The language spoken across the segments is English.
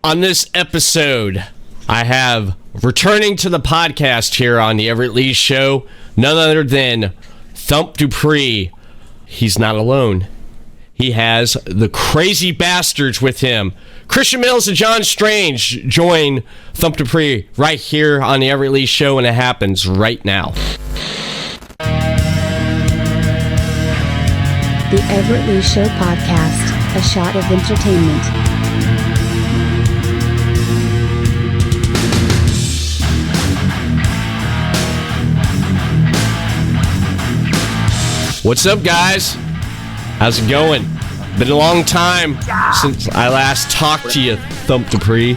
On this episode, I have returning to the podcast here on the Everett Lee Show, none other than Thump Dupree. He's not alone. He has the crazy bastards with him. Christian Mills and John Strange join Thump Dupree right here on the Everett Lee Show, and it happens right now. The Everett Lee Show podcast, a shot of entertainment. What's up, guys? How's it going? Been a long time since I last talked to you, Thump Dupree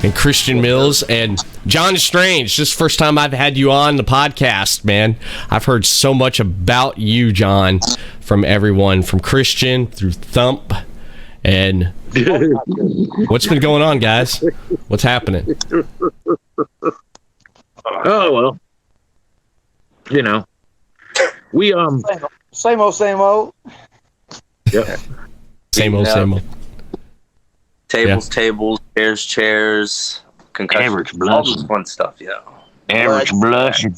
and Christian Mills and John Strange. This is the first time I've had you on the podcast, man. I've heard so much about you, John, from everyone, from Christian through Thump. And what's been going on, guys? What's happening? Oh, well, you know, we, Same old. Yep. Same old. Tables, chairs, concussion, Everett's all blushing. this fun stuff, Everett's blushing.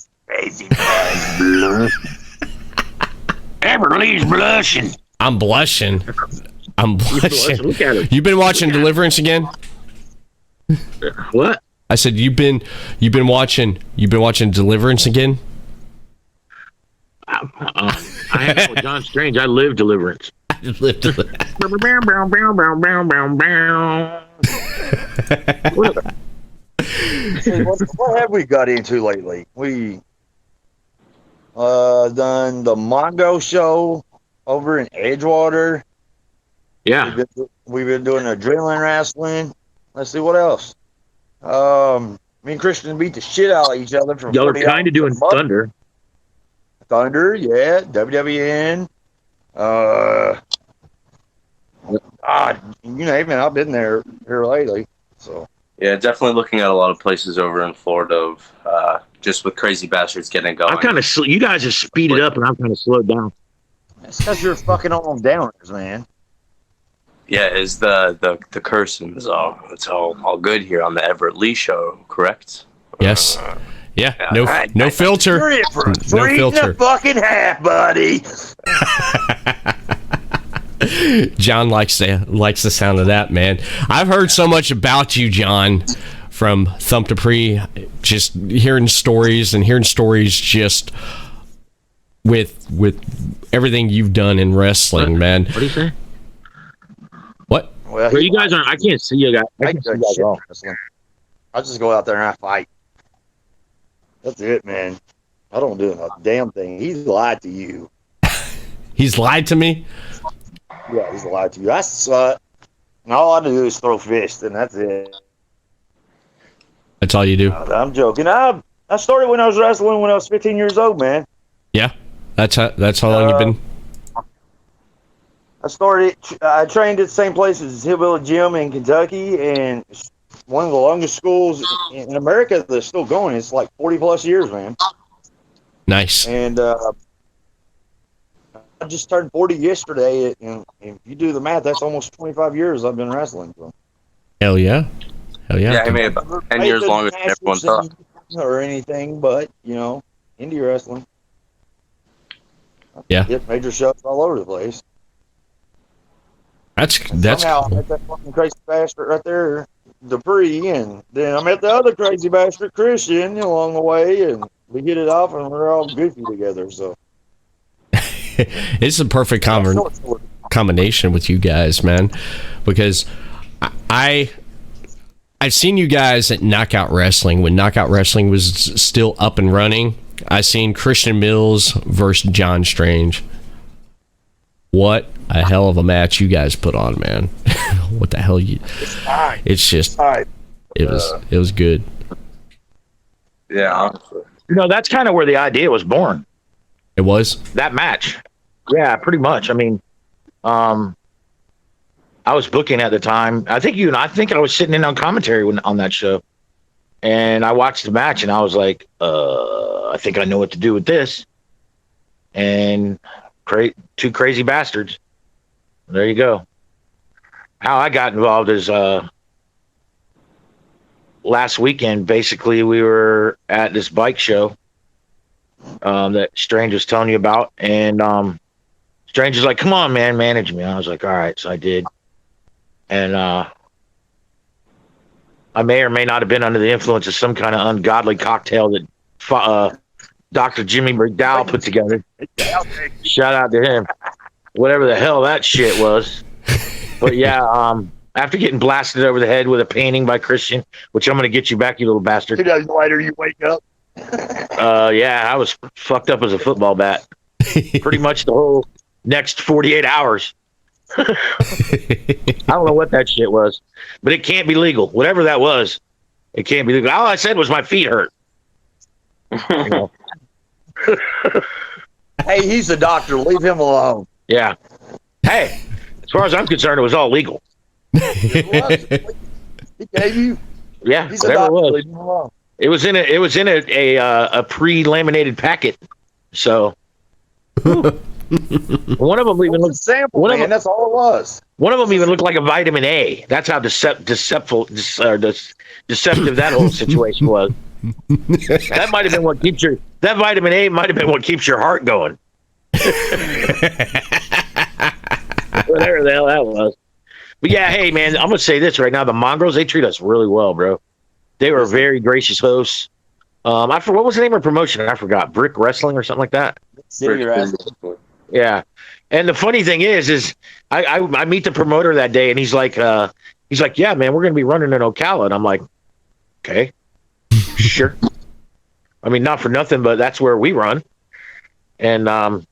Everett Lee's blushing. I'm blushing. Look at him. You've been watching Deliverance again? What? I said you've been watching Deliverance again? I hang out with John Strange. I live Deliverance. What? See, what have we got into lately? We done the Mongo show over in Edgewater. Yeah. We've been doing adrenaline wrestling. Let's see what else. Me and Christian beat the shit out of each other for Y'all are 40 kind of doing hours a month. Thunder. Yeah, WWN. You name it, I've been here lately. So Yeah, definitely looking at a lot of places over in Florida of just with crazy bastards getting going. I'm kind of you guys have speeded up, and I'm kind of slowed down. it's because you're fucking on downers, man. Yeah, is the curse is all good here on the Everett Lee Show, correct? Yes. Yeah. No filter. You're in for a No three filter. and a fucking half, buddy. John likes the sound of that, man. I've heard so much about you, John, from Thump Dupree, just hearing stories just with everything you've done in wrestling, man. What do you say? What? Well, Well, you guys aren't. I can't see you guys. I can see you guys shit all. wrestling. I just go out there and I fight. That's it, man. I don't do a damn thing. He's lied to you. He's lied to me? Yeah, he's lied to you. I suck. And all I do is throw fists, and that's it. That's all you do? I'm joking. I started when I was wrestling when I was 15 years old, man. Yeah. That's how long you've been? I trained at the same place as Hillbilly Gym in Kentucky, and it's one of the longest schools in America that's still going. It's like 40 plus years, man. Nice. And I just turned 40 yesterday, and if you do the math, that's almost 25 years I've been wrestling. So. Hell yeah. Yeah, I made about 10 years longer than everyone thought. Or anything, but, indie wrestling. Yeah. Get major shows all over the place. That's Somehow I cool. met that fucking crazy bastard right there, Dupree, and then I met the other crazy bastard, Christian, along the way, and we hit it off, and we're all goofy together. So It's a perfect combination with you guys, man, because I've seen you guys at Knockout Wrestling when Knockout Wrestling was still up and running. I seen Christian Mills versus John Strange. What a hell of a match you guys put on, man. What the hell it's just it was good. Yeah, honestly. That's kind of where the idea was born. It was That match. Yeah, pretty much. I mean, I was booking at the time. I think I was sitting in on commentary on that show, and I watched the match, and I was like, I think I know what to do with this. And two crazy bastards. There you go. How I got involved is last weekend, basically, we were at this bike show that Strange was telling you about, and Strange was like, "Come on, man, manage me." I was like, "All right," so I did, and I may or may not have been under the influence of some kind of ungodly cocktail that Dr. Jimmy McDowell put together. Shout out to him, whatever the hell that shit was. But yeah, after getting blasted over the head with a painting by Christian, which I'm going to get you back, you little bastard. 2 days later, you wake up. Yeah, I was fucked up as a football bat. Pretty much the whole next 48 hours. I don't know what that shit was, but it can't be legal. Whatever that was, it can't be legal. All I said was my feet hurt. You know? Hey, he's the doctor. Leave him alone. Yeah. Hey, as far as I'm concerned, it was all legal. He gave you. Yeah, He's a whatever it doctor. was. Leave him alone. It was in a pre-laminated packet. So one of them even It was a looked sample, one of man. them- That's all it was. one of them even looked like a vitamin A. That's how deceptive that whole situation was. That might have been what keeps that vitamin A might have been what keeps your heart going. Whatever the hell that was. But yeah, hey man, I'm gonna say this right now: the Mongrels, they treat us really well, bro. They were very gracious hosts. What was the name of the promotion? I forgot. Brick Wrestling or something like that. City wrestling. Yeah. And the funny thing is I meet the promoter that day, and he's like, yeah, man, we're gonna be running in Ocala, and I'm like, okay, sure. I mean, not for nothing, but that's where we run. And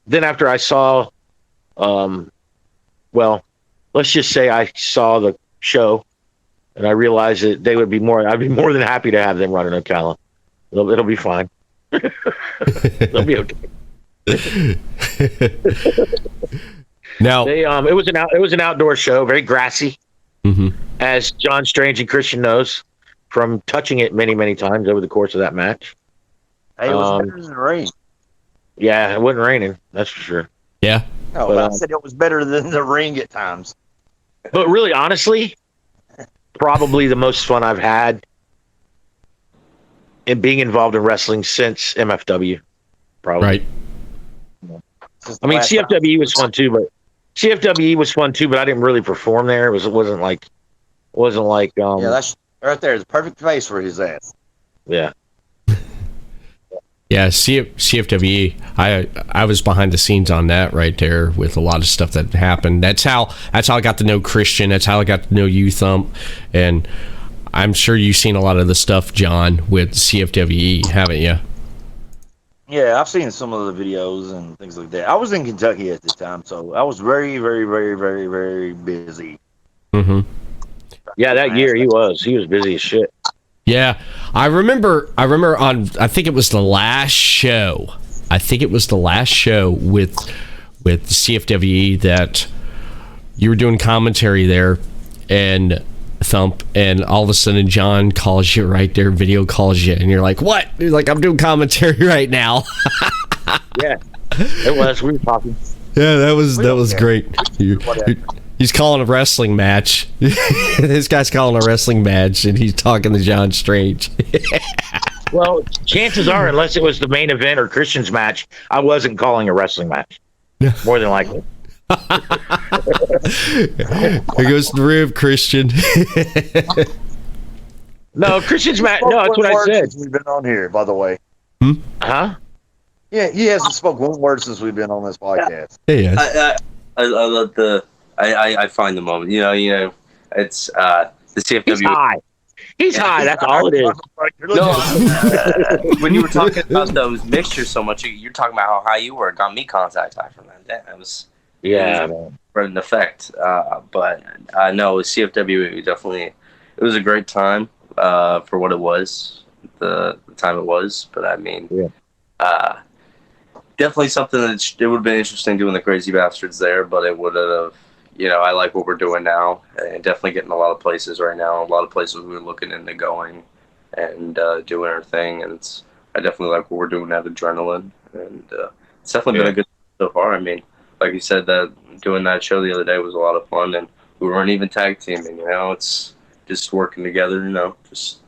then after I saw, well, let's just say I saw the show, and I realized that I'd be more than happy to have them run in Ocala. It'll be fine. It'll be okay. Now, It was an outdoor show, very grassy, as John Strange and Christian knows from touching it many, many times over the course of that match. Hey, it was better than the rain. Yeah, it wasn't raining, that's for sure. yeah, No, But, I said it was better than the ring at times. But really, honestly, probably the most fun I've had in being involved in wrestling since MFW. Probably. right. Since I mean, the last time. CFWE was fun too, but I didn't really perform there. It wasn't like Yeah, that's right there. The perfect face for his ass. yeah. Yeah, CFWE. I was behind the scenes on that right there with a lot of stuff that happened. That's how I got to know Christian. That's how I got to know you, Thump. And I'm sure you've seen a lot of the stuff, John, with CFWE, haven't you? Yeah, I've seen some of the videos and things like that. I was in Kentucky at the time, so I was very, very, very, very, very busy. Mm-hmm. Yeah, that year he was busy as shit. Yeah, I remember on, I think it was the last show. With CFWE that you were doing commentary there, and Thump, and all of a sudden John calls you right there, video calls you, and you're like, "What?" You're like, "I'm doing commentary right now." Yeah, it was. We were talking. Yeah, that was great. He's calling a wrestling match. This guy's calling a wrestling match, and he's talking to John Strange. Well, chances are, unless it was the main event or Christian's match, I wasn't calling a wrestling match. More than likely. Here goes the rib, Christian. No, Christian's match. No, that's what I said. Since we've been on here, by the way. Huh? Yeah, he hasn't spoke one word since we've been on this podcast. Hey, I love I find the moment. You know, it's the CFW. He's high. He's high. That's all it is. No, when you were talking about those mixtures so much, you're talking about how high you were. It got me contact high from that. That was for an effect. But no, with CFW, definitely, it was a great time for what it was, the time it was. But I mean, definitely something that it would have been interesting doing the Crazy Bastards there, but it would have. You know, I like what we're doing now, and definitely getting a lot of places right now. A lot of places we're looking into going and doing our thing, and I definitely like what we're doing at Adrenaline, and it's definitely been a good so far. I mean, like you said, that doing that show the other day was a lot of fun, and we weren't even tag teaming. You know, it's just working together. You know, just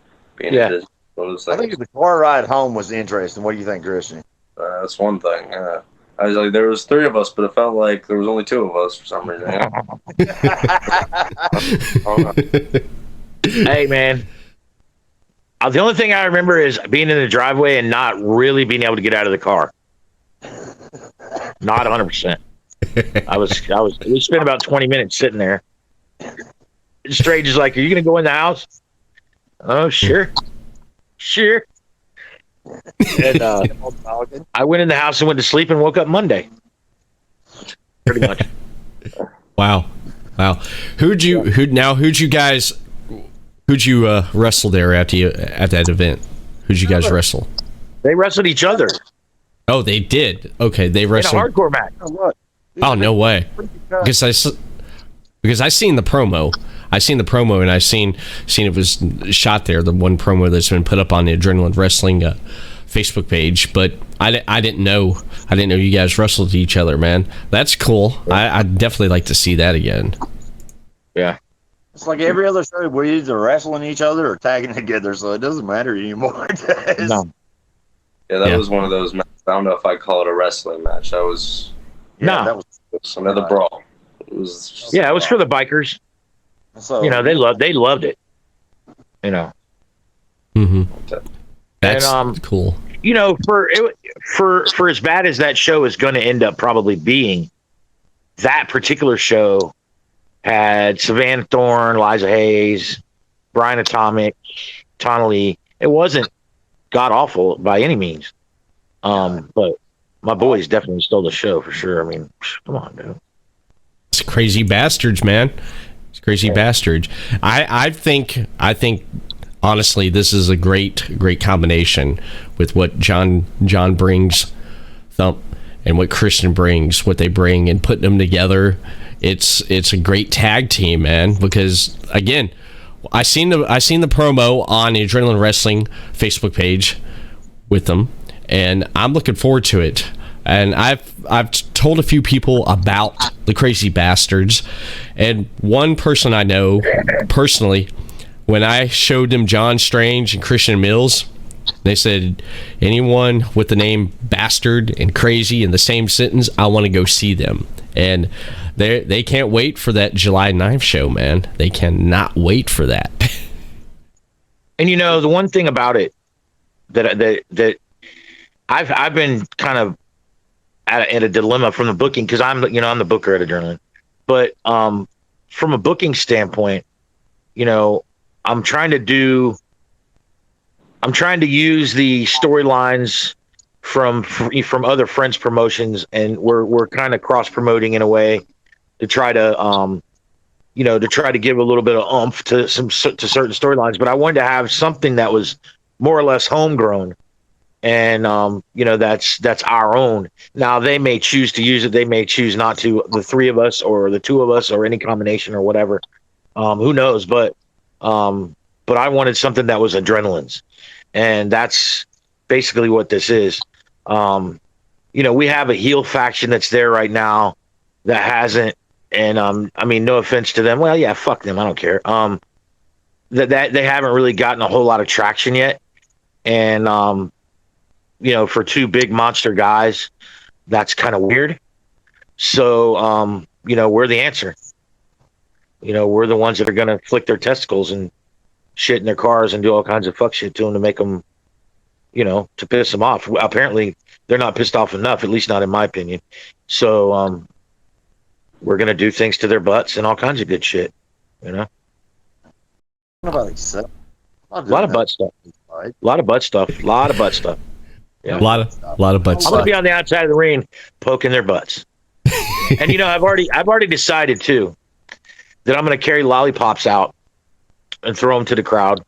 being Yeah. just one of those I things. think the car ride home was interesting. What do you think, Christian? That's one thing. I was like, there was 3 of us, but it felt like there was only 2 of us for some reason. Hey, man. The only thing I remember is being in the driveway and not really being able to get out of the car. Not 100%. We spent about 20 minutes sitting there. Straight is like, are you going to go in the house? Oh, sure. Sure. And I went in the house and went to sleep and woke up Monday. Pretty much. Wow. Who'd you wrestle there at that event? Who'd you guys wrestle? They wrestled each other Oh, they did. Okay, they in a wrestled. hardcore match. Oh, no way. Because I seen the promo. And I seen it was shot there. The one promo that's been put up on the Adrenaline Wrestling Facebook page. But I didn't know you guys wrestled each other, man. That's cool. I'd definitely like to see that again. Yeah. It's like every other show, we're either wrestling each other or tagging together, so it doesn't matter anymore. No. Yeah, that was one of those matches. I don't know if I'd call it a wrestling match. That was No. it was another brawl. It was just Yeah, it was for the bikers. So, You know, they loved it. You know. Mm-hmm. That's cool. You know, for as bad as that show is going to end up probably being, that particular show had Savannah Thorne, Liza Hayes, Brian Atomic, Tonally. It wasn't god awful by any means. But my boys definitely stole the show for sure. I mean, come on, dude. It's crazy bastards, man. It's crazy bastards. I think honestly, this is a great combination with what John brings, Thump, and what Christian brings, what they bring, and putting them together. It's a great tag team, man. Because again, I seen the promo on the Adrenaline Wrestling Facebook page with them, and I'm looking forward to it. And I've told a few people about the Crazy Bastards, and one person I know personally, when I showed them John Strange and Christian Mills, they said, anyone with the name Bastard and Crazy in the same sentence, I want to go see them. And they can't wait for that July 9th show, man. They cannot wait for that. And you know, the one thing about it that I've been kind of at a dilemma from the booking, because I'm the booker at Adrenaline, but from a booking standpoint, you know, I'm trying to use the storylines from other friends promotions, and we're kind of cross promoting in a way to try to give a little bit of oomph to certain storylines. But I wanted to have something that was more or less homegrown, and that's our own. Now they may choose to use it, they may choose not to. The 3 of us or the 2 of us or any combination or whatever. Who knows? But I wanted something that was Adrenaline's, and that's basically what this is. We have a heel faction that's there right now that hasn't, and I mean, no offense to them. Well, yeah, fuck them. I don't care. That they haven't really gotten a whole lot of traction yet, and for 2 big monster guys, that's kind of weird. So we're the answer. We're the ones that are going to flick their testicles and shit in their cars and do all kinds of fuck shit to them to make them, to piss them off. Apparently, they're not pissed off enough, at least not in my opinion. So we're going to do things to their butts and all kinds of good shit, What about accept? A lot of butt stuff. A lot of butt stuff. Yeah. A lot of butt I'm going to stuff. be on the outside of the ring poking their butts. And I've already decided too that I'm going to carry lollipops out and throw them to the crowd.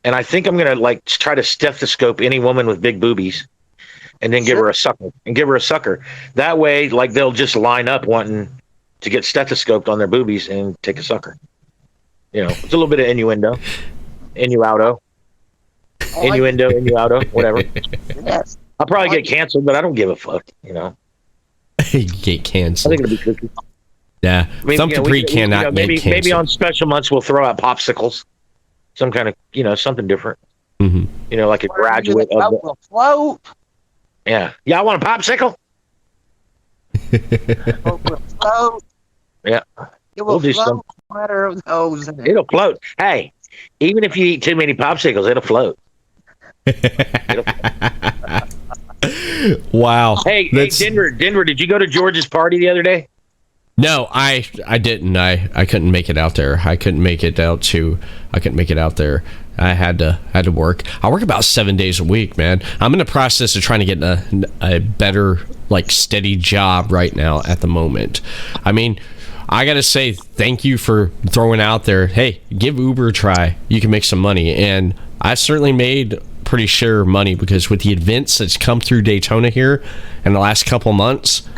And I think I'm going to try to stethoscope any woman with big boobies and then give her a sucker. That way, they'll just line up wanting to get stethoscoped on their boobies and take a sucker. It's a little bit of innuendo, whatever. Yes. I'll probably get canceled, but I don't give a fuck, You get I canceled. think it'll be cookie. Yeah. Thump Dupree cannot get canceled. Maybe on special months we'll throw out popsicles. some kind of, something different. Mm-hmm. Like a graduate of will float. Yeah. Y'all want a popsicle? It will float. Yeah. It will We'll do float. some. No matter of those. It'll float. Hey, even if you eat too many popsicles, it'll float. Wow. Hey, Denver, did you go to George's party the other day? No, I didn't. I couldn't make it out there. I couldn't make it out there. I had to work. I work about 7 days a week, man. I'm in the process of trying to get a better, steady job right now at the moment. I mean, I gotta say thank you for throwing out there, hey, give Uber a try. You can make some money. And I certainly made pretty sure money, because with the events that's come through Daytona here in the last couple months,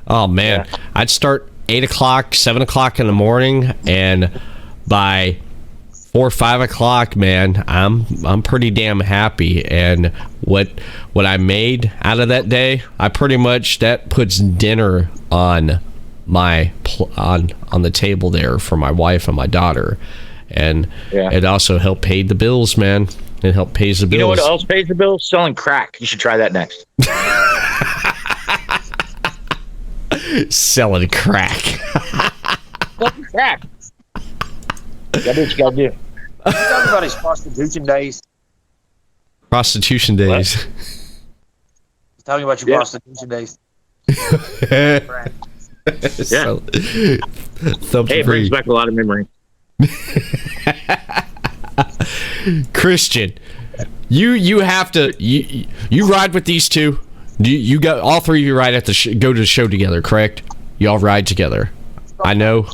oh man, yeah. I'd start 8 o'clock, 7 o'clock in the morning, and by 4 or 5 o'clock, man, I'm pretty damn happy. And what I made out of that day, I pretty much, that puts dinner on on the table there for my wife and my daughter. And it also helped pay the bills, man. It helped pay the bills. You know what else pays the bills? Selling crack. You should try that next. Selling crack. Selling crack. Gotta do what you gotta do. Talking about his prostitution days. Prostitution days. He's talking about your prostitution days. Yeah. It brings back a lot of memory. Christian, you have to you ride with these two. You got all three of you ride at the go to the show together, correct? You all ride together. I know.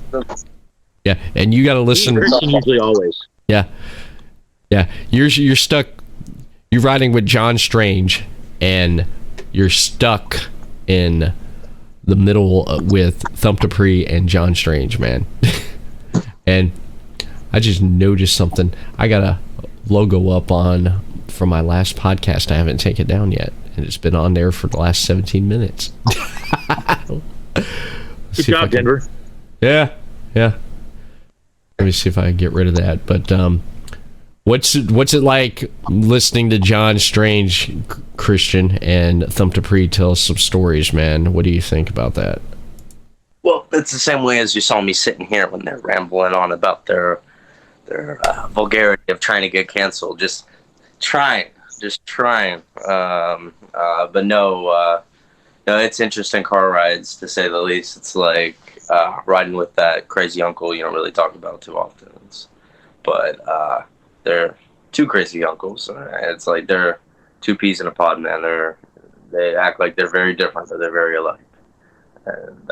Yeah, and you got to listen. Usually, always. Yeah. You're stuck. You're riding with John Strange, and you're stuck in the middle with Thump Dupree and John Strange, man. And I just noticed something. I got a logo up on from my last podcast. I haven't taken it down yet, and it's been on there for the last 17 minutes. Good job, Denver. Yeah. Let me see if I can get rid of that. But what's it like listening to John Strange, Christian, and Thump Dupree tell some stories, man? What do you think about that? Well, it's the same way as you saw me sitting here when they're rambling on about their vulgarity of trying to get canceled. Just trying. But no, it's interesting car rides, to say the least. It's like riding with that crazy uncle you don't really talk about too often. But they're two crazy uncles. It's like they're two peas in a pod, man. They act like they're very different, but they're very alike. And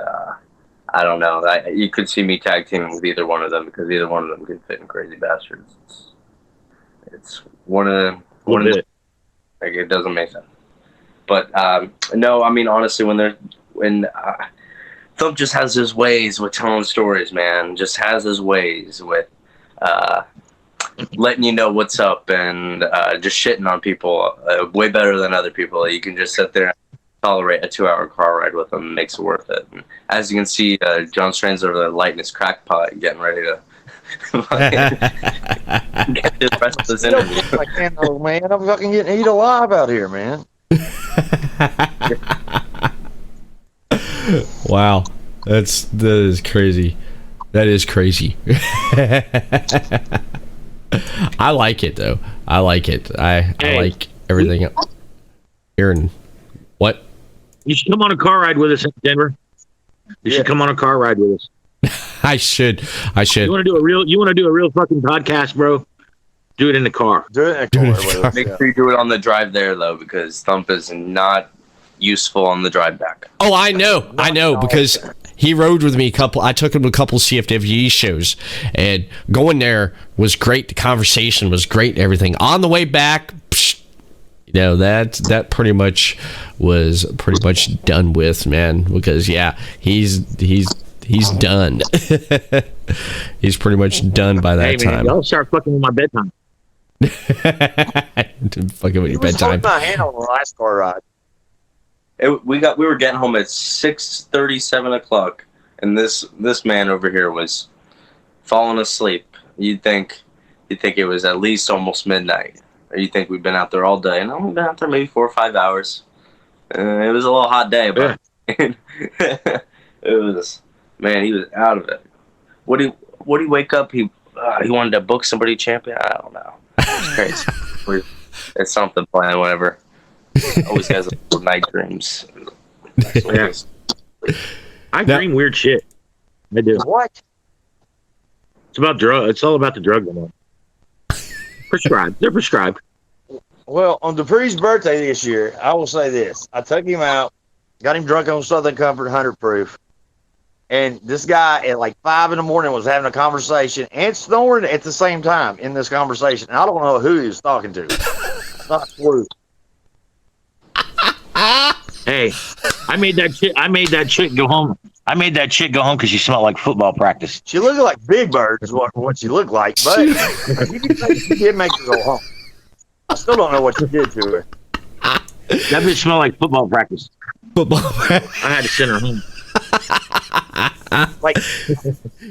I don't know. You could see me tag teaming with either one of them, because either one of them could fit in Crazy Bastards. It's one of them. Like, it doesn't make sense. But no, I mean, honestly, when Thump just has his ways with telling stories, man. Just has his ways with letting you know what's up, and just shitting on people way better than other people. You can just sit there and tolerate a 2-hour car ride with him. And makes it worth it. And as you can see, John Strain's over there lighting his crack pot, getting ready to get the rest of this interview. I can't, oh, man. I'm fucking getting eat alive out here, man. Wow, that is crazy. That is crazy. I like it though. I like it. I like everything here. And what? You should come on a car ride with us in Denver. You should come on a car ride with us. I should. You want to do a real fucking podcast, bro? Do it in the car. Do it in the car. Make sure you do it on the drive there, though, because Thump is not useful on the drive back. Oh, I know, because he rode with me I took him to a couple CFWE shows, and going there was great. The conversation was great and everything. On the way back, that pretty much was done with, man, because he's done. He's pretty much done by that time. Y'all start fucking with my bedtime. Fucking with your bedtime. My hand on the last car ride. We were getting home at 6:30, 7 o'clock, and this man over here was falling asleep. You'd think you think it was at least almost midnight, or you think we've been out there all day. And we've been out there maybe 4 or 5 hours. It was a little hot day, but it was, man, he was out of it. What do you wake up? He wanted to book somebody champion. I don't know. It's crazy. It's something playing whenever. Always has little night dreams. Yeah. I dream weird shit. I do. What? It's about drug. It's all about the drug. Prescribed. They're prescribed. Well, on Dupree's birthday this year, I will say this. I took him out, got him drunk on Southern Comfort 100 proof. And this guy at like 5 a.m. was having a conversation and snoring at the same time in this conversation. And I don't know who he was talking to. Not a clue. Hey, I made that chick go home. I made that chick go home because she smelled like football practice. She looked like Big Bird is what she looked like. But she did make her go home. I still don't know what she did to her. That bitch smelled like football practice. Football. I had to send her home. Like,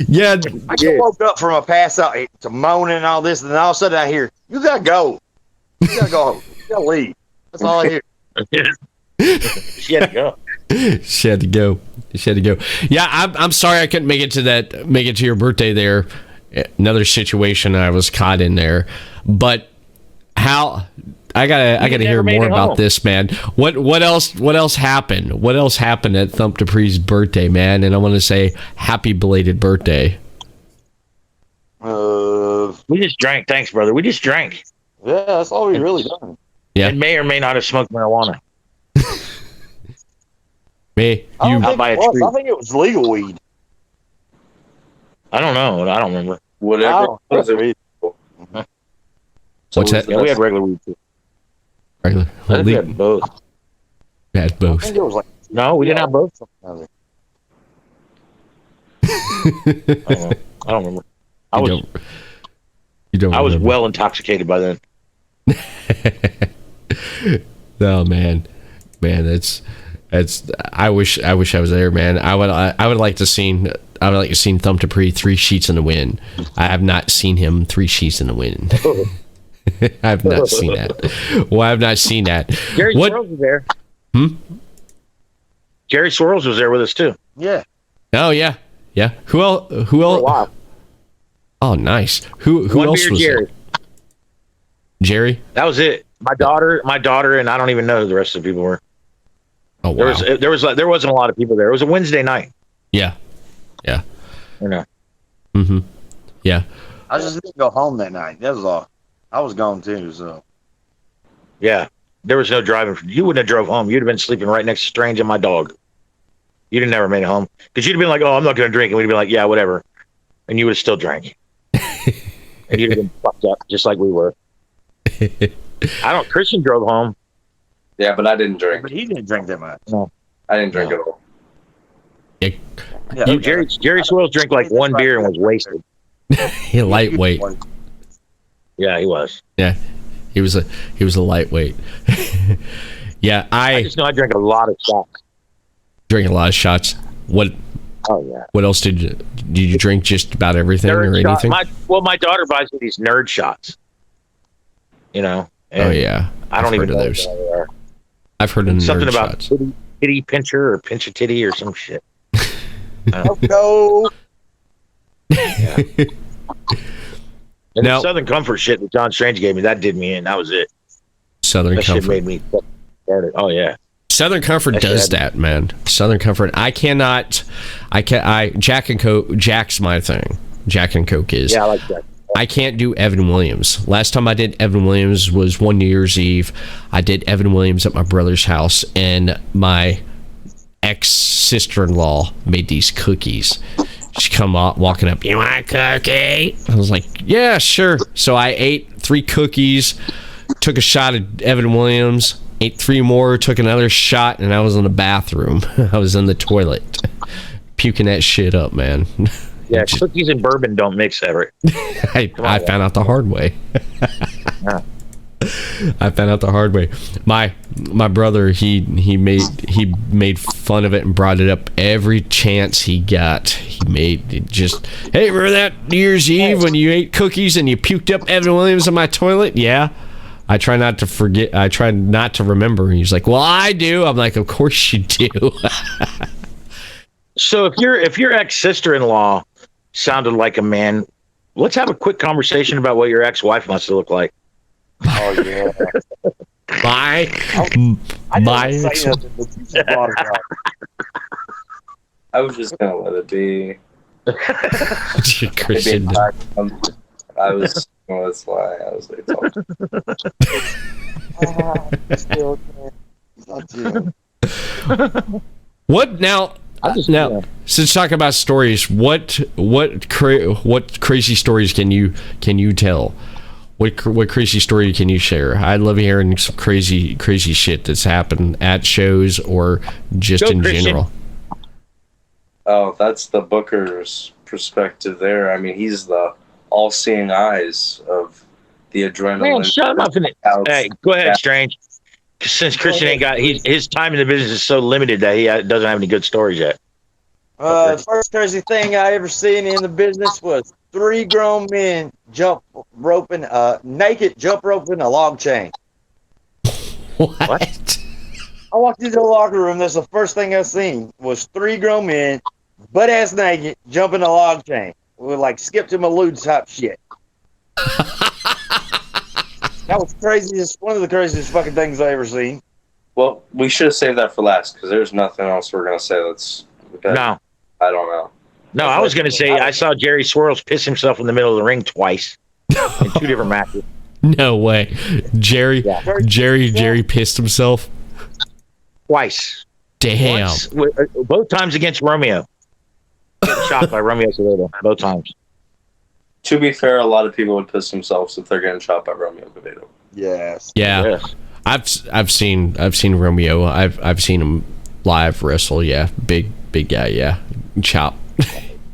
Yeah. I just woke up from a pass out to moaning and all this, and then all of a sudden I hear, "You gotta go. You gotta go home. You gotta leave." That's all I hear. She had to go. She had to go. She had to go. Yeah, I'm sorry I couldn't make it to your birthday there. Another situation I was caught in there. But how I gotta hear more about this, man. What else happened? What else happened at Thump Dupree's birthday, man? And I want to say happy belated birthday. We just drank. Thanks, brother. We just drank. Yeah, that's all we really done. Yeah. And may or may not have smoked marijuana. Me, I you. think it was legal weed. I don't know. I don't remember. Whatever. What's it? What's that? Yeah, we had regular weed too. Regular. I think we had both. We had I both. think it was like No, we didn't have both. other. I don't remember. You don't I was remember. well intoxicated by then. Oh man, that's. I wish I was there, man. I would like to see Thump Dupree 3 sheets in the wind. I have not seen him 3 sheets in the wind. I have not seen that. Well, I have not seen that. Jerry Swirls was there. Jerry Swirls was there with us too. Yeah. Oh yeah. Who else? For a while. Oh, nice. Who One else beer was Jerry. there? Jerry. That was it. My daughter, and I don't even know who the rest of the people were. Oh wow. There wasn't a lot of people there. It was a Wednesday night. Yeah. You know. Mm-hmm. Yeah. I just didn't go home that night. That was all. I was gone too, so. Yeah. There was no driving. You wouldn't have drove home. You'd have been sleeping right next to Strange and my dog. You'd have never made it home. Because you'd have been like, "Oh, I'm not going to drink." And we'd have been like, "Yeah, whatever." And you would have still drank. And you'd have been fucked up just like we were. Christian drove home. Yeah, but I didn't drink. But he didn't drink that much. No. I didn't drink at all. Yeah, Jerry Swirls drank like one beer and was wasted. He lightweight. Yeah, he was. Yeah. He was a lightweight. Yeah, I just know I drank a lot of shots. Drank a lot of shots. What? Oh yeah. What else did you drink? Just about everything or anything? My daughter buys me these nerd shots. You know. Oh yeah. I don't even know those. what they are. I've heard of Something nerd about shots. titty pincher or pinch a titty or some shit. No. Yeah. And Now- the Southern Comfort shit that John Strange gave me, that did me in. That was it. Southern That shit Comfort. made me started. Oh yeah. Southern Comfort does that, man. Southern Comfort. Jack and Coke. Jack's my thing. Jack and Coke is. Yeah, I like that. I can't do Evan Williams. Last time I did Evan Williams was one New Year's Eve. I did Evan Williams at my brother's house, and my ex-sister-in-law made these cookies. She come out walking up, "You want a cookie?" I was like, "Yeah, sure." So I ate 3 cookies, took a shot of Evan Williams, ate 3 more, took another shot, and I was in the bathroom. I was in the toilet, puking that shit up, man. Yeah, cookies and bourbon don't mix, Everett. I found out the hard way. I found out the hard way. My brother, he made fun of it and brought it up every chance he got. He made it just, hey, remember that New Year's Eve when you ate cookies and you puked up Evan Williams in my toilet? Yeah. I try not to forget. I try not to remember. He's like, well, I do. I'm like, of course you do. So if your ex-sister-in-law sounded like a man, let's have a quick conversation about what your ex-wife must look like. Oh yeah. My I was just gonna let it be. Christian. I was. Well, that's why I was like, what now? Since talking about stories, what crazy stories can you tell? What crazy story can you share? I love hearing some crazy shit that's happened at shows or just in general. Oh, that's the Booker's perspective there. I mean, he's the all-seeing eyes of the adrenaline. Man, shut up. Hey, go ahead, Strange. Since Christian ain't got his time in the business is so limited that he doesn't have any good stories yet. The first crazy thing I ever seen in the business was 3 grown men naked jump roping a log chain. What? I walked into the locker room. That's the first thing I seen was 3 grown men, butt ass naked, jumping a log chain. We like skip to my lewd type shit. That was craziest. One of the craziest fucking things I ever seen. Well, we should have saved that for last because there's nothing else we're gonna say. No, I don't know. No, I was gonna say I saw Jerry Swirls piss himself in the middle of the ring twice in 2 different matches. No way, Jerry pissed himself Twice. Damn. Once, both times against Romeo. Getting shot by Romeo Toledo. Both times. To be fair, a lot of people would piss themselves if they're getting shot by Romeo Toledo. Yes. Yeah. Yes. I've seen Romeo. I've seen him live wrestle. Yeah, big guy. Yeah, chop.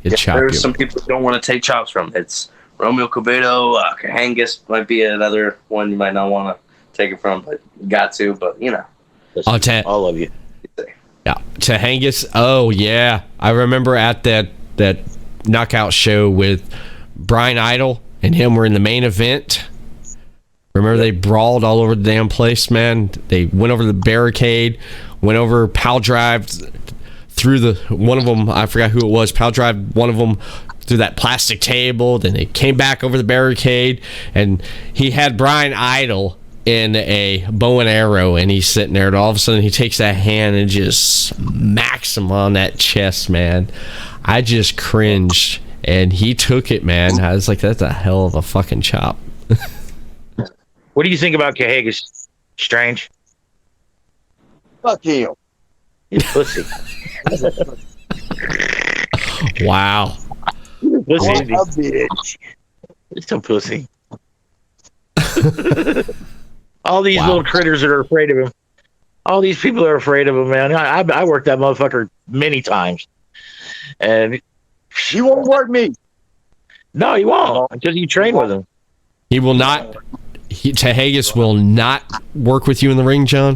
There's some people who don't want to take chops from. It's Romeo Cobedo, Kangas might be another one you might not want to take it from, but you got to. But you know, all of you. Yeah, Tahangas. Oh yeah, I remember at that knockout show with Brian Idol and him were in the main event. Remember they brawled all over the damn place, man. They went over the barricade, went over power drive through one of them. I forgot who it was. Power drive one of them through that plastic table. Then they came back over the barricade, and he had Brian Idol in a bow and arrow, and he's sitting there, and all of a sudden he takes that hand and just smacks him on that chest, man. I just cringed, and he took it, man. I was like, that's a hell of a fucking chop. What do you think about Cahagas, Strange? Fuck him. He's pussy. Wow. Pussy. Bitch. It's a pussy. All these little critters that are afraid of him. All these people are afraid of him, man. I worked that motherfucker many times. And he won't work me. No, he won't. Until you train with him. He will not. Tahagas will not work with you in the ring, John?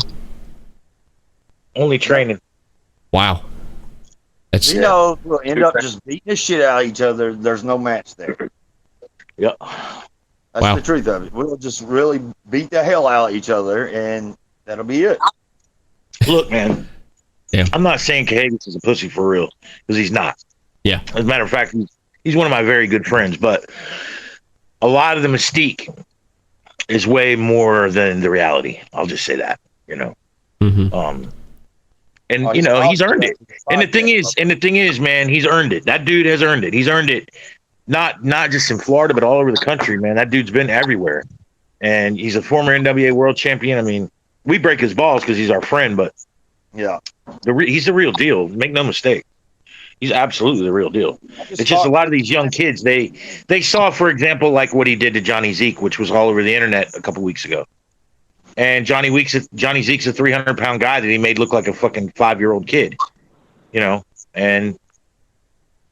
Only training. Wow. We'll end up just beating the shit out of each other. There's no match there. Yep. That's the truth of it. We'll just really beat the hell out of each other, and that'll be it. Look, man. Yeah. I'm not saying Cahagas is a pussy for real, because he's not. Yeah. As a matter of fact, he's one of my very good friends, but a lot of the mystique is way more than the reality. I'll just say that, you know. Mm-hmm. And you know, he's earned it. And the thing is, man, he's earned it. That dude has earned it. He's earned it. Not just in Florida, but all over the country, man. That dude's been everywhere. And he's a former NWA world champion. I mean, we break his balls because he's our friend, but yeah, he's the real deal. Make no mistake. He's absolutely the real deal. It's just a lot of these young kids, they saw, for example, like what he did to Johnny Zeke, which was all over the internet a couple weeks ago. And Johnny Zeke's a 300-pound guy that he made look like a fucking 5-year-old kid, you know. And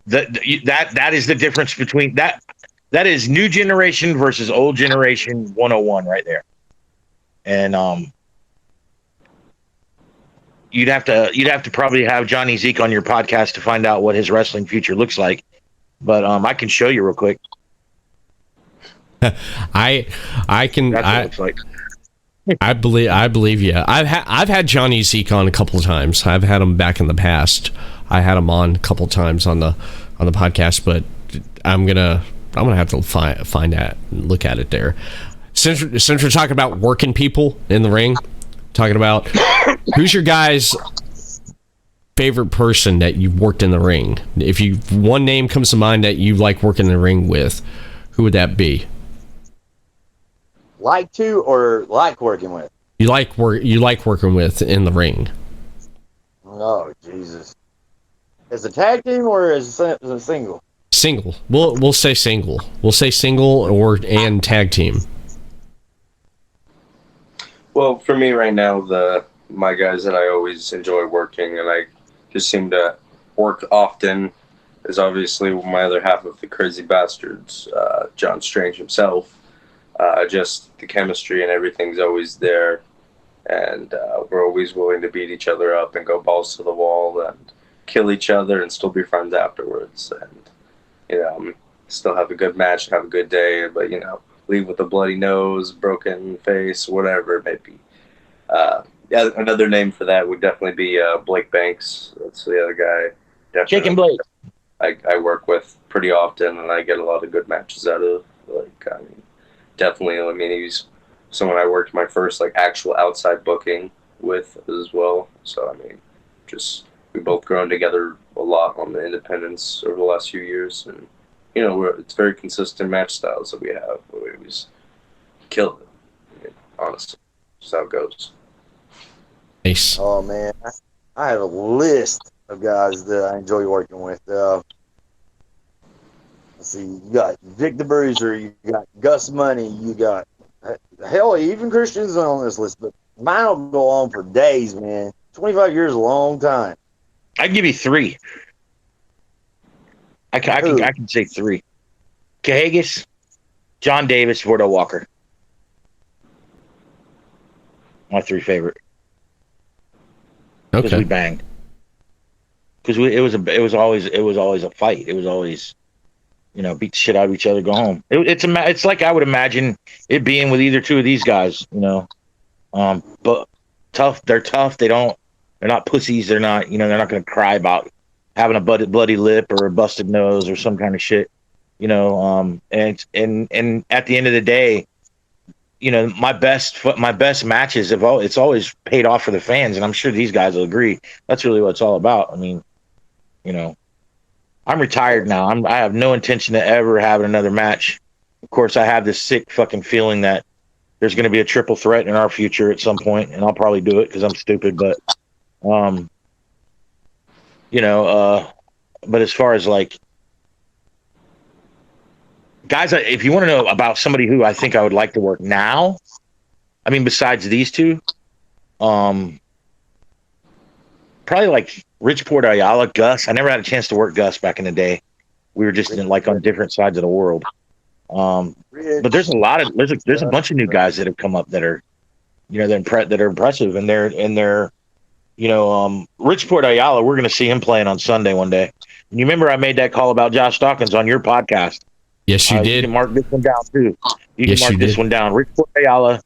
that is the difference between that. That is new generation versus old generation 101 right there. and you'd have to probably have Johnny Zeke on your podcast to find out what his wrestling future looks like. But I can show you real quick. I can. That's what it looks like. I believe you. I've had Johnny Zeke on a couple of times. I've had him back in the past. I had him on a couple of times on the podcast, but I'm gonna have to find that and look at it there. Since we're talking about working people in the ring, talking about who's your guys' favorite person that you've worked in the ring? If one name comes to mind that you like working in the ring with, who would that be? Like to or like working with? You like working with in the ring? Oh Jesus! As a tag team or as a single? Single. We'll say single. We'll say single and tag team. Well, for me right now, my guys that I always enjoy working and I just seem to work often is obviously my other half of the Crazy Bastards, John Strange himself. Just the chemistry and everything's always there, and we're always willing to beat each other up and go balls to the wall and kill each other and still be friends afterwards, and still have a good match and have a good day, but leave with a bloody nose, broken face, whatever it may be. Yeah, another name for that would definitely be Blake Banks. That's the other guy. Definitely, Chicken Blake. I work with pretty often, and I get a lot of good matches out of. Definitely. He's someone I worked my first actual outside booking with as well. So we both grown together a lot on the independents over the last few years, and it's very consistent match styles that we have. We always kill it. Honestly, that's how it goes. Nice. Oh man, I have a list of guys that I enjoy working with. Let's see, you got Vic the Bruiser, you got Gus Money, you got hell, even Christian's on this list, but mine will go on for days, man. 25 years is a long time. I'd give you 3. I can say 3. Cahagas, John Davis, Vordo Walker. My 3 favorite. Because Okay. we banged. Because it was always a fight. It was always, beat the shit out of each other, go home. It's like I would imagine it being with either two of these guys, but tough. They're tough. They're not pussies. They're not going to cry about having a bloody lip or a busted nose or some kind of shit, and at the end of the day, my best matches it's always paid off for the fans, and I'm sure these guys will agree. That's really what it's all about. I'm retired now. I have no intention of ever having another match. Of course, I have this sick fucking feeling that there's going to be a triple threat in our future at some point, and I'll probably do it because I'm stupid. But, but as far as guys, if you want to know about somebody who I think I would like to work now, besides these two, probably Richport Ayala, Gus. I never had a chance to work Gus back in the day. We were just on different sides of the world. But there's a bunch of new guys that have come up that are, that are impressive, and they're Richport Ayala. We're going to see him playing on Sunday one day. And you remember I made that call about Josh Dawkins on your podcast. Yes, you did. You can mark this one down too. You can mark this one down. Richport Ayala.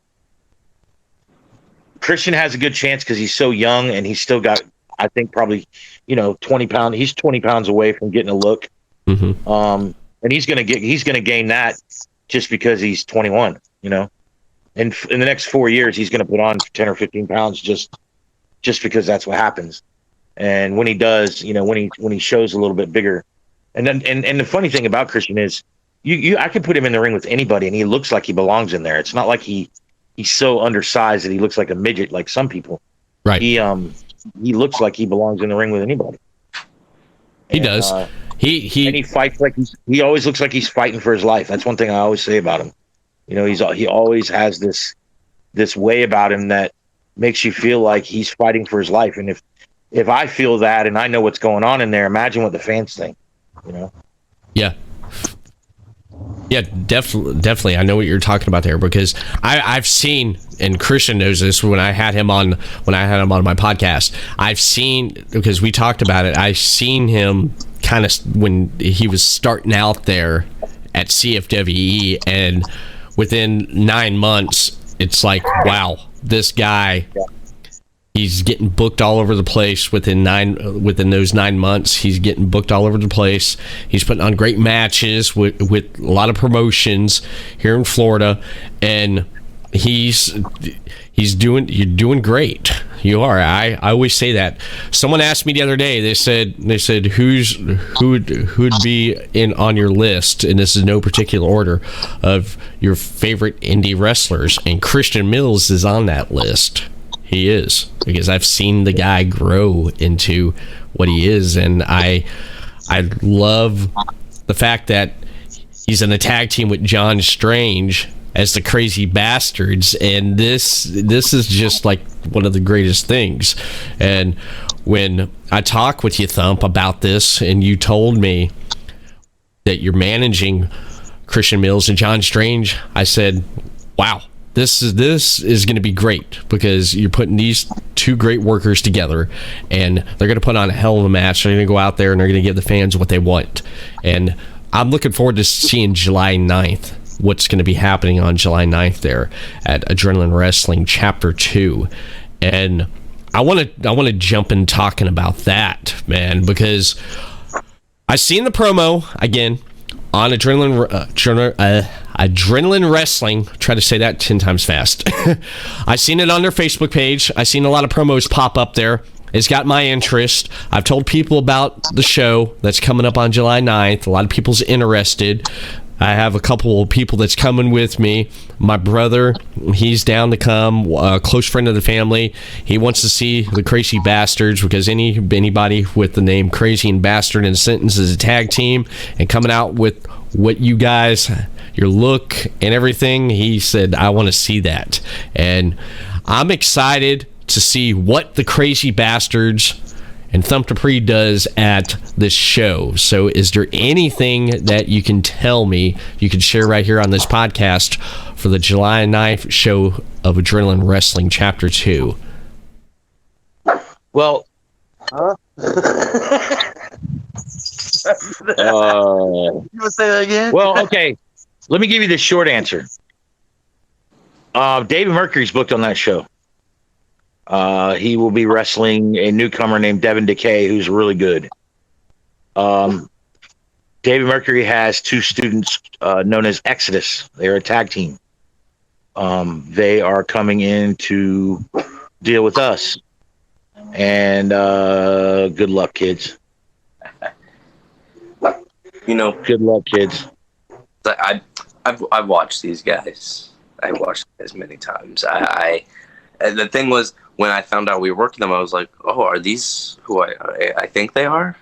Christian has a good chance because he's so young and he's still got, I think, probably 20 pounds. He's 20 pounds away from getting a look. Mm-hmm. And he's gonna gain that just because he's 21. And in the next 4 years he's gonna put on 10 or 15 pounds just because that's what happens. And when he does, when he shows a little bit bigger, and the funny thing about Christian is I could put him in the ring with anybody and he looks like he belongs in there. It's not like he's so undersized that he looks like a midget like some people. Right. He looks like he belongs in the ring with anybody. He does. He fights he always looks like he's fighting for his life. That's one thing I always say about him. He always has this way about him that makes you feel like he's fighting for his life. And if I feel that and I know what's going on in there, imagine what the fans think. Yeah. Yeah, definitely. I know what you're talking about there because I've seen, and Christian knows this when I had him on my podcast. I've seen, because we talked about it. I've seen him kind of when he was starting out there at CFWE, and within 9 months, it's like, wow, this guy. He's getting booked all over the place within those 9 months. He's getting booked all over the place. He's putting on great matches with a lot of promotions here in Florida, and you're doing great. You are. I always say that. Someone asked me the other day. They said who'd be in on your list, and this is no particular order, of your favorite indie wrestlers, and Christian Mills is on that list. He is, because I've seen the guy grow into what he is, and I love the fact that he's in a tag team with John Strange as the Crazy Bastards, and this is just like one of the greatest things. And when I talked with you, Thump, about this, and you told me that you're managing Christian Mills and John Strange, I said, wow. This is going to be great, because you're putting these two great workers together, and they're going to put on a hell of a match. They're going to go out there and they're going to give the fans what they want. And I'm looking forward to seeing July 9th, what's going to be happening on July 9th there at Adrenaline Wrestling Chapter 2. And I want to jump in talking about that, man, because I seen the promo again on Adrenaline Wrestling. Try to say that 10 times fast. I seen it on their Facebook page. I seen a lot of promos pop up there. It's got my interest. I've told people about the show that's coming up on July 9th. A lot of people's interested. I have a couple of people that's coming with me. My brother, he's down to come. A close friend of the family. He wants to see the Crazy Bastards, because anybody with the name Crazy and Bastard in a sentence is a tag team. And coming out with what you guys, your look and everything, he said, I want to see that. And I'm excited to see what the Crazy Bastards and Thump Dupree does at this show. So is there anything that you can tell me, you can share right here on this podcast for the July 9th show of Adrenaline Wrestling Chapter 2? Well, You want to say that again? well, okay. Let me give you the short answer. David Mercury's booked on that show. He will be wrestling a newcomer named Devin Decay, who's really good. David Mercury has two students known as Exodus. They're a tag team. They are coming in to deal with us. And good luck, kids. Good luck, kids. I've watched these guys. I've watched as many times. And the thing was, when I found out we were working them, I was like, oh, are these who I think they are?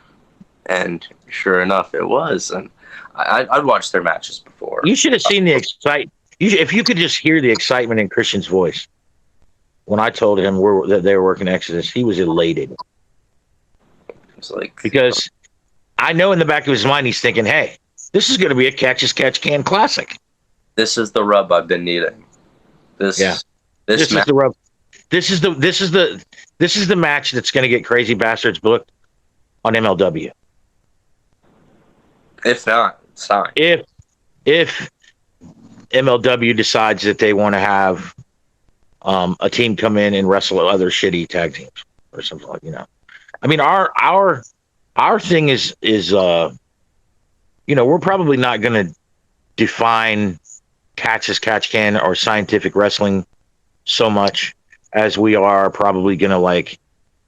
And sure enough, it was. And I'd watched their matches before. You should have seen the excitement. If you could just hear the excitement in Christian's voice. When I told him that they were working Exodus, he was elated. It's like, because I know in the back of his mind, he's thinking, hey, this is going to be a catch-as-catch-can classic. This is the rub I've been needing. This is the rub. This is the match that's going to get Crazy Bastards booked on MLW. If not, it's fine. If MLW decides that they want to have a team come in and wrestle other shitty tag teams or something like, I mean, our thing is we're probably not going to define catch as catch can or scientific wrestling so much as we are probably going to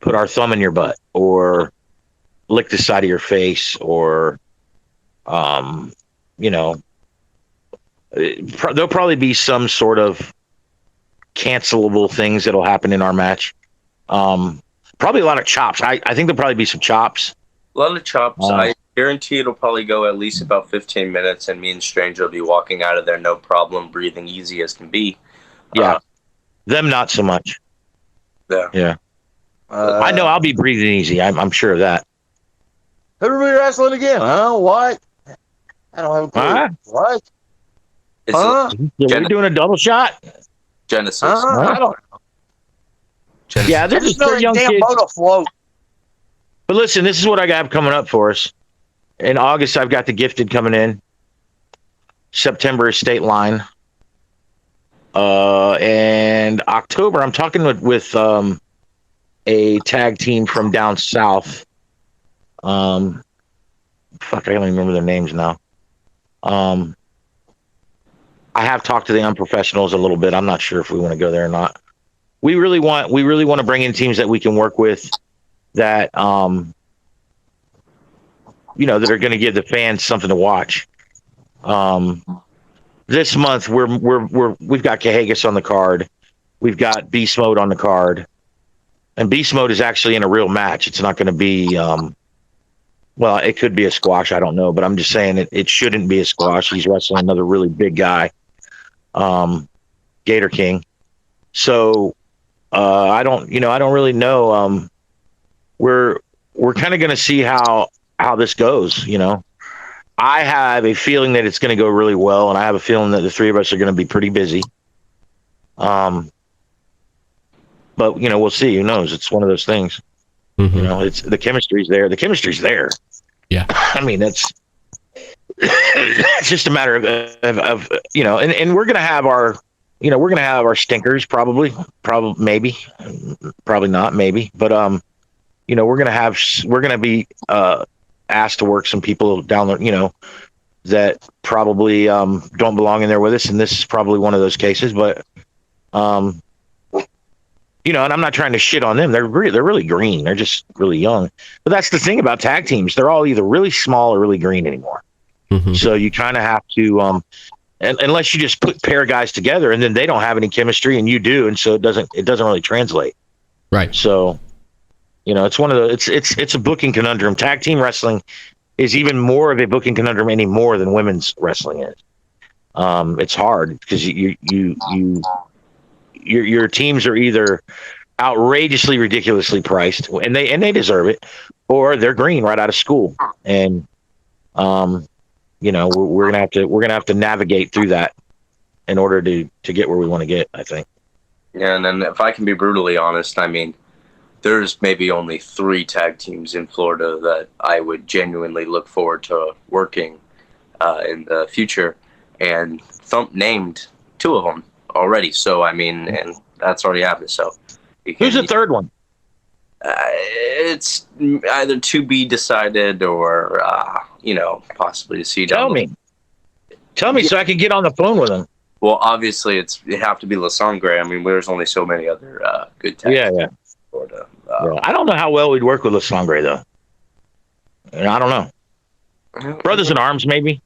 put our thumb in your butt or lick the side of your face or, there'll probably be some sort of cancelable things that'll happen in our match. Probably a lot of chops. I think there'll probably be some chops. A lot of chops. I guarantee it'll probably go at least about 15 minutes, and me and Strange will be walking out of there no problem, breathing easy as can be. Yeah. Them not so much. Yeah. I know I'll be breathing easy. I'm sure of that. Everybody wrestling again, huh? What? I don't have a clue. What? Huh? Yeah, we're doing a double shot. Genesis. I don't Genesis. Yeah, I this is just know for that young damn kids. boat afloat. But listen, this is what I got coming up for us. In August, I've got the Gifted coming in. September is State Line. And October, I'm talking with a tag team from down south. Fuck, I don't even remember their names now. I have talked to the Unprofessionals a little bit. I'm not sure if we want to go there or not. We really want to bring in teams that we can work with that that are going to give the fans something to watch. This month we've got Cahagas on the card. We've got Beast Mode on the card. And Beast Mode is actually in a real match. It's not going to be well, it could be a squash, I don't know, but I'm just saying it shouldn't be a squash. He's wrestling another really big guy. Gator King. So I don't really know. We're kind of going to see how this goes. I have a feeling that it's going to go really well, and I have a feeling that the three of us are going to be pretty busy. But we'll see. Who knows? It's one of those things. Mm-hmm. It's the chemistry's there. The chemistry's there. Yeah. I mean, it's just a matter of and we're going to have our stinkers probably maybe not maybe, but we're going to be asked to work some people down there, that probably don't belong in there with us, and this is probably one of those cases. But and I'm not trying to shit on them. They're really green. They're just really young. But that's the thing about tag teams. They're all either really small or really green anymore. Mm-hmm. So you kind of have to, unless you just pair guys together and then they don't have any chemistry and you do, and so it doesn't really translate. Right. So, it's one of the it's a booking conundrum. Tag team wrestling is even more of a booking conundrum anymore than women's wrestling is. It's hard because your teams are either outrageously, ridiculously priced, and they deserve it, or they're green right out of school, and we're gonna have to navigate through that in order to get where we want to get, I think. Yeah, and then if I can be brutally honest, I mean, there's maybe only 3 tag teams in Florida that I would genuinely look forward to working in the future, and Thump named 2 of them already. So I mean, and that's already happened. So who's the third one? It's either to be decided or possibly to see. Tell me, so I can get on the phone with him. Well, obviously, it have to be La Sangre. I mean, there's only so many other good tag teams in Florida. I don't know how well we'd work with La Sangre though. I don't know. Brothers in Arms, maybe.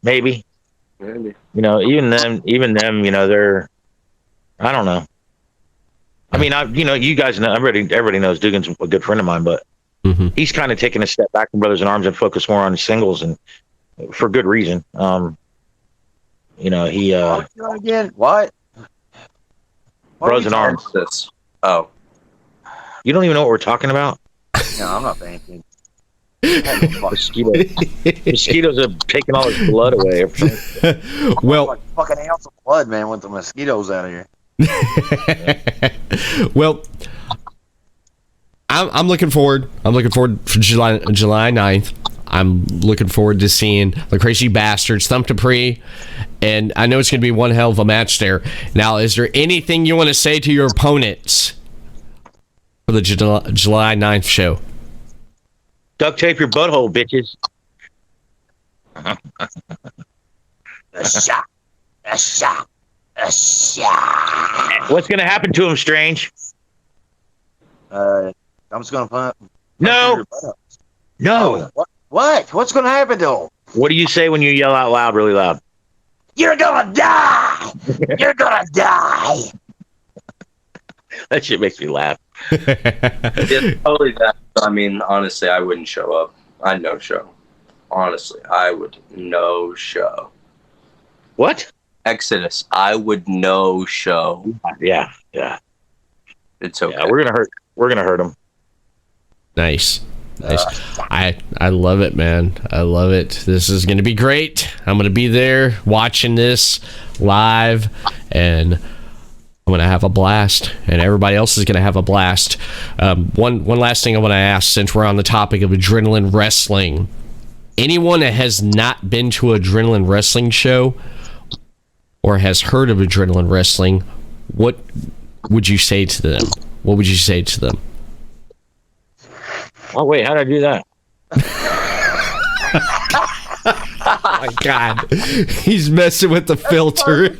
Maybe. Even them, they're, I don't know. I mean, you guys know, everybody knows Dugan's a good friend of mine, but he's kind of taken a step back from Brothers in Arms and focused more on singles, and for good reason. He again. What? Brothers in Arms. Oh, you don't even know what we're talking about? No, I'm not paying attention. Mosquitoes have taken all his blood away. Well, like fucking ounce of blood, man, with the mosquitoes out of here. Well, I'm looking forward. I'm looking forward for July 9th. I'm looking forward to seeing the Crazy Bastards, Thump Dupree, and I know it's going to be one hell of a match there. Now, is there anything you want to say to your opponents for the July 9th show? Duct tape your butthole, bitches. What's going to happen to him, Strange? I'm just going to pump. No. What? What's going to happen to him? What do you say when you yell out loud, really loud? You're going to die. You're going to die. That shit makes me laugh. It's totally that. I mean, honestly, I wouldn't show up. I'd no show. Honestly, I would no show. What? Exodus, I would no show. Yeah. It's okay. Yeah, we're gonna hurt him. Nice. Nice. I love it, man. I love it. This is going to be great. I'm going to be there watching this live, and I'm going to have a blast, and everybody else is going to have a blast. One last thing I want to ask, since we're on the topic of adrenaline wrestling. Anyone that has not been to an adrenaline wrestling show or has heard of adrenaline wrestling, what would you say to them? What would you say to them? Oh, wait, how did I do that? Oh my God. He's messing with the filter.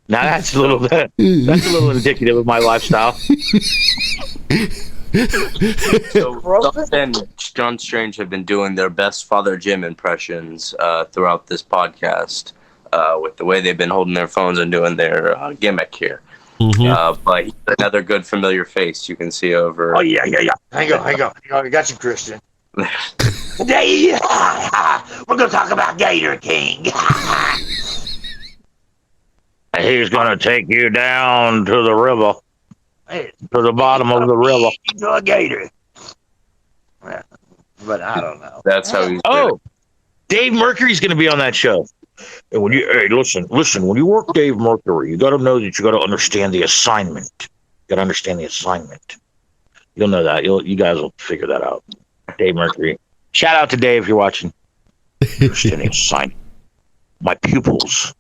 Now that's a little indicative of my lifestyle. So Thump and John Strange have been doing their best Father Jim impressions throughout this podcast with the way they've been holding their phones and doing their gimmick here. Mm-hmm. But he's another good familiar face you can see over. Oh yeah. Hang on. I got you, Christian. Today, we're gonna talk about Gator King. He's gonna take you down to the river, to the bottom of the river. To a gator. But I don't know. That's how he's. Oh, Dave Mercury's gonna be on that show. And when listen, when you work Dave Mercury, you got to know that you got to understand the assignment. You got to understand the assignment. You'll know that. You guys will figure that out. Dave Mercury. Shout out to Dave if you're watching. Understand the assignment. My pupils.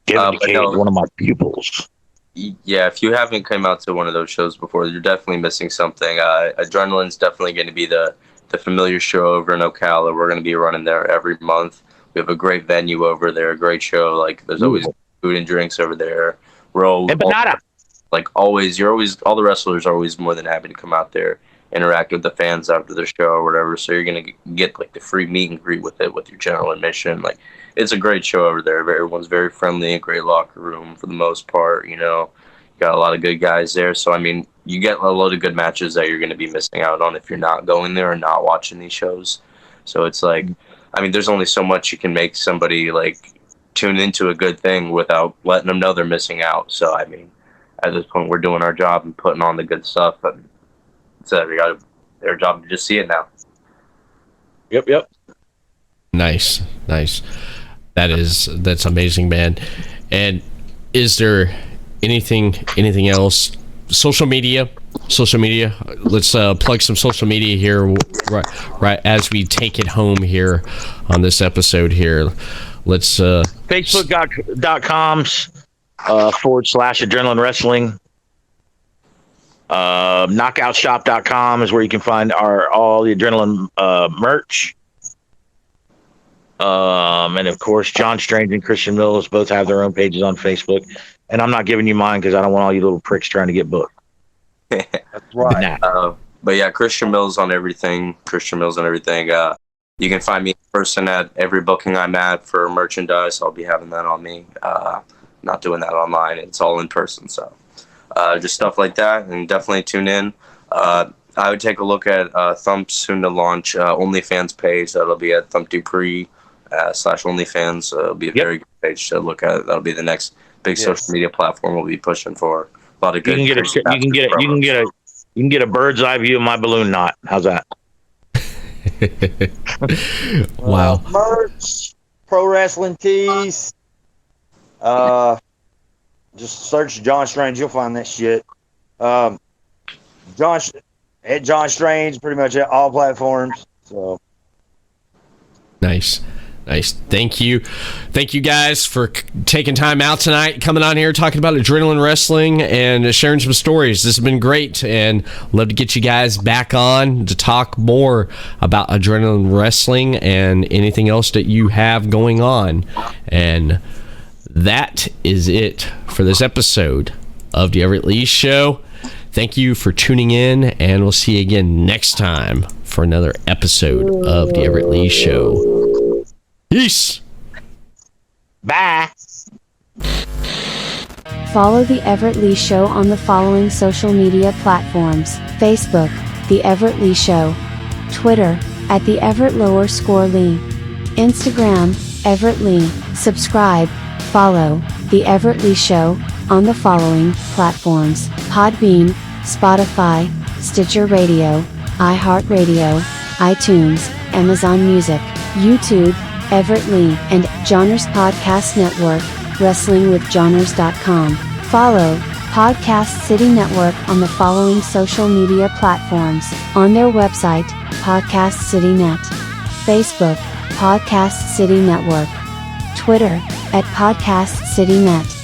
One of my pupils. Yeah, if you haven't come out to one of those shows before, you're definitely missing something. Adrenaline's definitely going to be the familiar show over in Ocala. We're going to be running there every month. We have a great venue over there, a great show. Like, there's always food and drinks over there. We're all the wrestlers are always more than happy to come out there, interact with the fans after the show or whatever. So you're gonna get like the free meet and greet with your general admission. Like, it's a great show over there. Everyone's very friendly, a great locker room for the most part. You know, you got a lot of good guys there. So I mean, you get a load of good matches that you're gonna be missing out on if you're not going there or not watching these shows. So it's like, I mean, there's only so much you can make somebody like tune into a good thing without letting them know they're missing out. So I mean, at this point, we're doing our job and putting on the good stuff, and so we got their job to just see it now. Yep. Nice. That's amazing, man. And is there anything else? Social media. Let's plug some social media here, right as we take it home here on this episode here. Let's Facebook.com /adrenaline wrestling. Knockoutshop.com is where you can find all the adrenaline merch. And of course, John Strange and Christian Mills both have their own pages on Facebook. And I'm not giving you mine because I don't want all you little pricks trying to get booked. That's right. But yeah, Christian Mills on everything. You can find me in person at every booking I'm at for merchandise. I'll be having that on me. Not doing that online. It's all in person. So just stuff like that, and definitely tune in. I would take a look at Thump's soon to launch OnlyFans page. That'll be at Thump Dupree /OnlyFans. It'll be a very good page to look at. That'll be the next big social media platform we'll be pushing for. A lot of good. You can get a bird's eye view of my balloon knot. How's that? Wow. Merch, pro wrestling tees. Just search John Strange. You'll find that shit. John Strange, pretty much at all platforms. So nice. Thank you guys for taking time out tonight, coming on here, talking about adrenaline wrestling and sharing some stories. This has been great, and love to get you guys back on to talk more about adrenaline wrestling and anything else that you have going on. And that is it for this episode of the Everett Lee Show. Thank you for tuning in, and we'll see you again next time for another episode of the Everett Lee Show. Peace. Bye. Follow The Everett Lee Show on the following social media platforms: Facebook, The Everett Lee Show; Twitter, @The Everett _Lee; Instagram, Everett Lee. Subscribe, follow The Everett Lee Show on the following platforms: Podbean, Spotify, Stitcher Radio, iHeartRadio, iTunes, Amazon Music, YouTube, Everett Lee and Johners Podcast Network, WrestlingWithJohners.com. Follow Podcast City Network on the following social media platforms: on their website, Podcast City Net; Facebook, Podcast City Network; Twitter, @Podcast City Net;